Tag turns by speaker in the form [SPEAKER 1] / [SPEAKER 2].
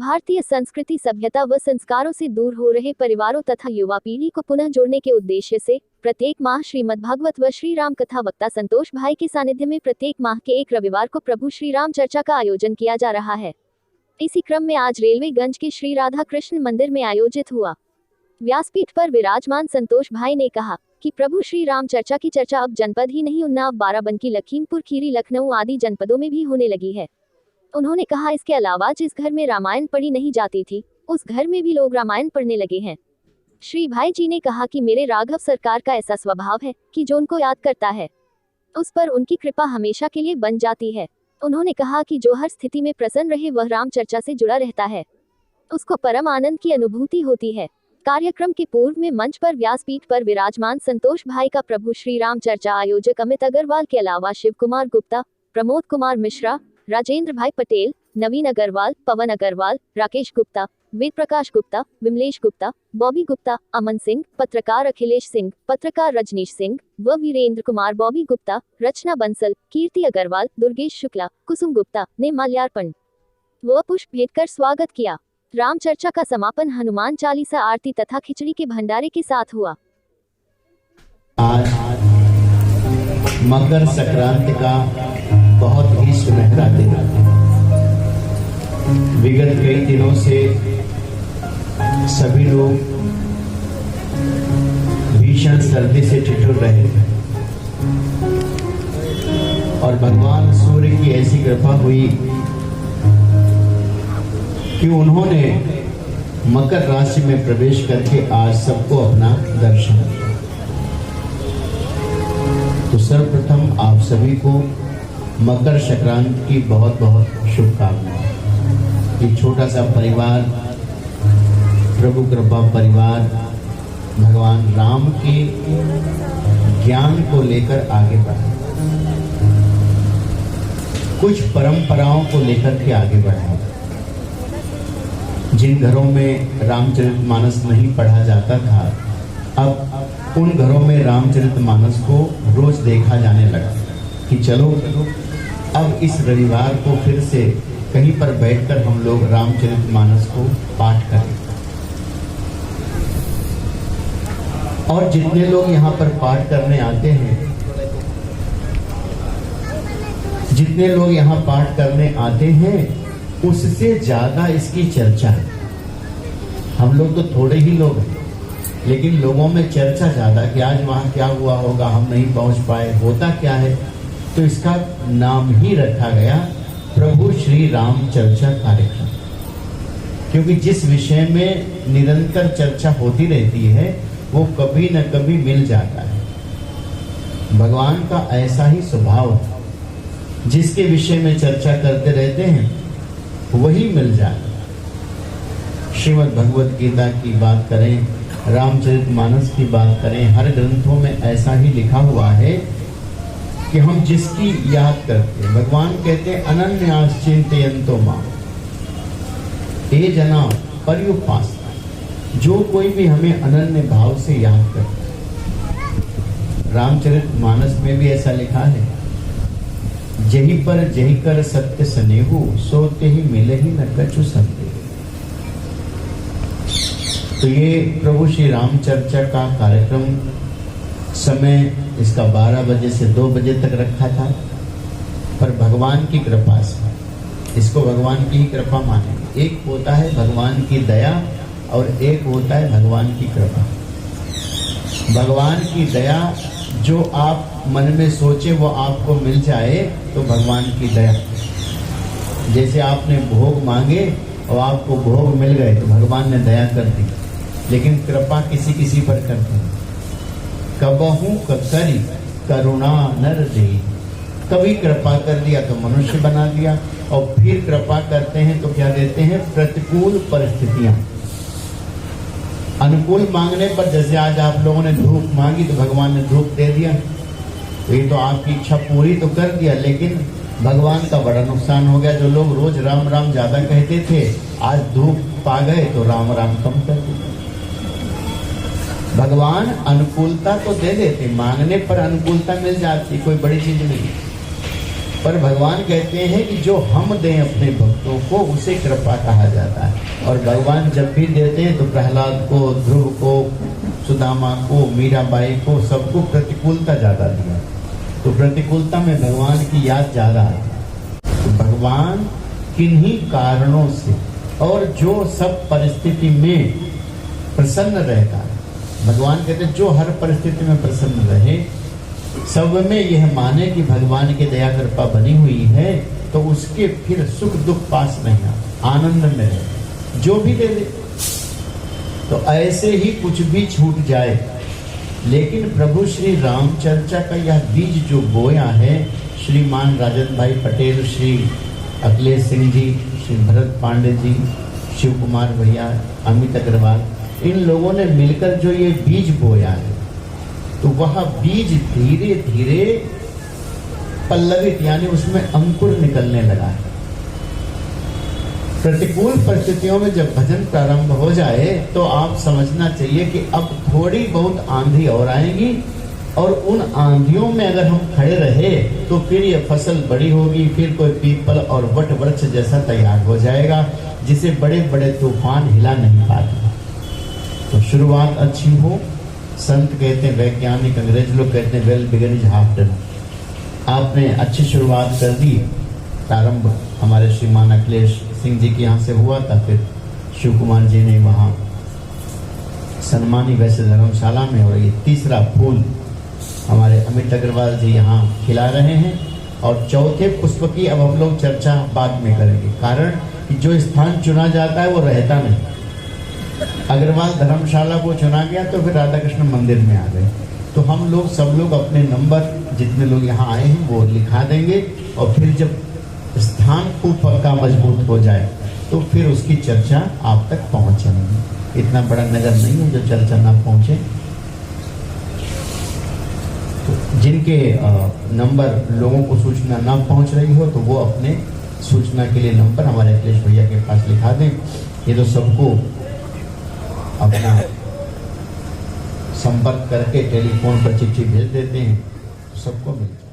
[SPEAKER 1] भारतीय संस्कृति, सभ्यता व संस्कारों से दूर हो रहे परिवारों तथा युवा पीढ़ी को पुनः जोड़ने के उद्देश्य से प्रत्येक माह श्रीमद् भागवत व श्री राम कथा वक्ता संतोष भाई के सानिध्य में प्रत्येक माह के एक रविवार को प्रभु श्री राम चर्चा का आयोजन किया जा रहा है। इसी क्रम में आज रेलवेगंज के श्री राधा कृष्ण मंदिर में आयोजित हुआ। व्यासपीठ पर विराजमान संतोष भाई ने कहा कि प्रभु श्री राम चर्चा की चर्चा अब जनपद ही नहीं, उन्नाव, बाराबंकी, लखीमपुर खीरी, लखनऊ आदि जनपदों में भी होने लगी है। उन्होंने कहा, इसके अलावा जिस घर में रामायण पढ़ी नहीं जाती थी उस घर में भी लोग रामायण पढ़ने लगे हैं। श्री भाई जी ने कहा कि मेरे राघव सरकार का ऐसा स्वभाव है कि जो उनको याद करता है उस पर उनकी कृपा हमेशा के लिए बन जाती है। उन्होंने कहा कि जो हर स्थिति में प्रसन्न रहे वह राम चर्चा से जुड़ा रहता है, उसको परम आनंद की अनुभूति होती है। कार्यक्रम के पूर्व में मंच पर व्यासपीठ पर विराजमान संतोष भाई का प्रभु श्री राम चर्चा आयोजक अमित अग्रवाल के अलावा शिव कुमार गुप्ता, प्रमोद कुमार मिश्रा, राजेंद्र भाई पटेल, नवीन अग्रवाल, पवन अग्रवाल, राकेश गुप्ता, वेद प्रकाश गुप्ता, विमलेश गुप्ता, बॉबी गुप्ता, अमन सिंह, पत्रकार अखिलेश सिंह, पत्रकार रजनीश सिंह व वीरेंद्र कुमार, बॉबी गुप्ता, रचना बंसल, कीर्ति अग्रवाल, दुर्गेश शुक्ला, कुसुम गुप्ता ने माल्यार्पण व पुष्प भेंट कर स्वागत किया। राम चर्चा का समापन हनुमान चालीसा आरती तथा खिचड़ी के भंडारे के साथ हुआ।
[SPEAKER 2] आज मकर संक्रांति का बहुत ही सुनहरा दिन। विगत कई दिनों से सभी लोग भीषण सर्दी से ठिठुर रहे और भगवान सूर्य की ऐसी कृपा हुई कि उन्होंने मकर राशि में प्रवेश करके आज सबको अपना दर्शन दिया। तो सर्वप्रथम आप सभी को मकर संक्रांति की बहुत बहुत शुभकामनाएं। ये छोटा सा परिवार, प्रभु कृपा परिवार, भगवान राम के ज्ञान को लेकर आगे बढ़े, कुछ परंपराओं को लेकर के आगे बढ़े। जिन घरों में रामचरितमानस नहीं पढ़ा जाता था, अब उन घरों में रामचरितमानस को रोज देखा जाने लगा कि चलो अब इस रविवार को फिर से कहीं पर बैठकर हम लोग रामचरितमानस को पाठ करें। और जितने लोग यहाँ पर पाठ करने आते हैं, जितने लोग यहाँ पाठ करने आते हैं, उससे ज्यादा इसकी चर्चा है। हम लोग तो थोड़े ही लोग हैं, लेकिन लोगों में चर्चा ज्यादा कि आज वहां क्या हुआ होगा, हम नहीं पहुंच पाए, होता क्या है। तो इसका नाम ही रखा गया प्रभु श्री राम चर्चा कार्यक्रम, क्योंकि जिस विषय में निरंतर चर्चा होती रहती है वो कभी न कभी मिल जाता है। भगवान का ऐसा ही स्वभाव है, जिसके विषय में चर्चा करते रहते हैं वही मिल जाता है। श्रीमद् भगवत गीता की बात करें, रामचरितमानस की बात करें, हर ग्रंथों में ऐसा ही लिखा हुआ है कि हम जिसकी याद करते हैं, भगवान कहते हैं अनन्यास चिंतयन्तो मां ये जना पर्युपास, जो कोई भी हमें अनन्य भाव से याद करता है। रामचरितमानस में भी ऐसा लिखा है, जही पर जही कर सत्य स्नेहु, सोते ही मिले ही न कछु संदेह। तो ये प्रभु श्री राम चर्चा का कार्यक्रम समय इसका 12 बजे से 2 बजे तक रखा था, पर भगवान की कृपा से इसको भगवान की ही कृपा माने। एक होता है भगवान की दया और एक होता है भगवान की कृपा। भगवान की दया, जो आप मन में सोचे वो आपको मिल जाए, तो भगवान की दया। जैसे आपने भोग मांगे और आपको भोग मिल गए तो भगवान ने दया कर दी। लेकिन कृपा किसी किसी पर करते हैं। कबहू करी करुणा नर दे, कभी कृपा कर दिया तो मनुष्य बना दिया, और फिर कृपा करते हैं तो क्या देते हैं, प्रतिकूल परिस्थितियां। अनुकूल मांगने पर, जैसे आज आप लोगों ने धूप मांगी तो भगवान ने धूप दे दिया, तो ये तो आपकी इच्छा पूरी तो कर दिया, लेकिन भगवान का बड़ा नुकसान हो गया। जो लोग रोज राम राम ज्यादा कहते थे, आज धूप पा गए तो राम राम कम कर दिया। भगवान अनुकूलता तो दे देते, मांगने पर अनुकूलता मिल जाती, कोई बड़ी चीज नहीं। पर भगवान कहते हैं कि जो हम दें अपने भक्तों को उसे कृपा कहा जाता है। और भगवान जब भी देते हैं तो प्रहलाद को, ध्रुव को, सुदामा को, मीराबाई को, सबको प्रतिकूलता ज्यादा दिया। तो प्रतिकूलता में भगवान की याद ज्यादा आई। तो भगवान किन्हीं कारणों से और जो सब परिस्थिति में प्रसन्न रहता है, भगवान कहते हैं जो हर परिस्थिति में प्रसन्न रहे, सब में यह माने कि भगवान की दया कृपा बनी हुई है, तो उसके फिर सुख दुख पास नहीं आता, आनंद में रहे, जो भी दे दे। तो ऐसे ही कुछ भी छूट जाए, लेकिन प्रभु श्री राम चर्चा का यह बीज जो बोया है, श्रीमान राजन भाई पटेल, श्री अखिलेश सिंह जी, श्री भरत पांडे जी, शिव कुमार भैया, अमित अग्रवाल, इन लोगों ने मिलकर जो ये बीज बोया है, तो वह बीज धीरे धीरे पल्लवित यानी उसमें अंकुर निकलने लगा है। प्रतिकूल परिस्थितियों में जब भजन प्रारंभ हो जाए तो आप समझना चाहिए कि अब थोड़ी बहुत आंधी और आएगी, और उन आंधियों में अगर हम खड़े रहे तो फिर ये फसल बड़ी होगी, फिर कोई पीपल और वट वृक्ष जैसा तैयार हो जाएगा, जिसे बड़े बड़े तूफान हिला नहीं पाते। तो शुरुआत अच्छी हो, संत कहते हैं, वैज्ञानिक अंग्रेज लोग कहते हैं well begun is half done. आपने अच्छी शुरुआत कर दी। प्रारंभ हमारे श्रीमान अखिलेश सिंह जी के यहाँ से हुआ था, फिर शिव कुमार जी ने वहाँ सन्मानी वैसे धर्मशाला में, और ये तीसरा फूल हमारे अमित अग्रवाल जी यहाँ खिला रहे हैं। और चौथे पुष्प की अब हम लोग चर्चा बाद में करेंगे, कारण कि जो स्थान चुना जाता है वो रहता नहीं। अग्रवाल धर्मशाला को चुना गया तो फिर राधा कृष्ण मंदिर में आ गए। तो हम लोग सब लोग अपने नंबर जितने लोग यहाँ आए हैं वो लिखा देंगे, और फिर जब स्थान खूब पक्का मजबूत हो जाए तो फिर उसकी चर्चा आप तक पहुँच जाएगी। इतना बड़ा नगर नहीं है जो चर्चा ना पहुँचे। तो जिनके नंबर लोगों को सूचना ना पहुँच रही हो तो वो अपने सूचना के लिए नंबर हमारे अखिलेश भैया के पास लिखा दें। ये तो सबको अपना संपर्क करके टेलीफोन पर चिट्ठी भेज देते हैं, सबको मिलता है।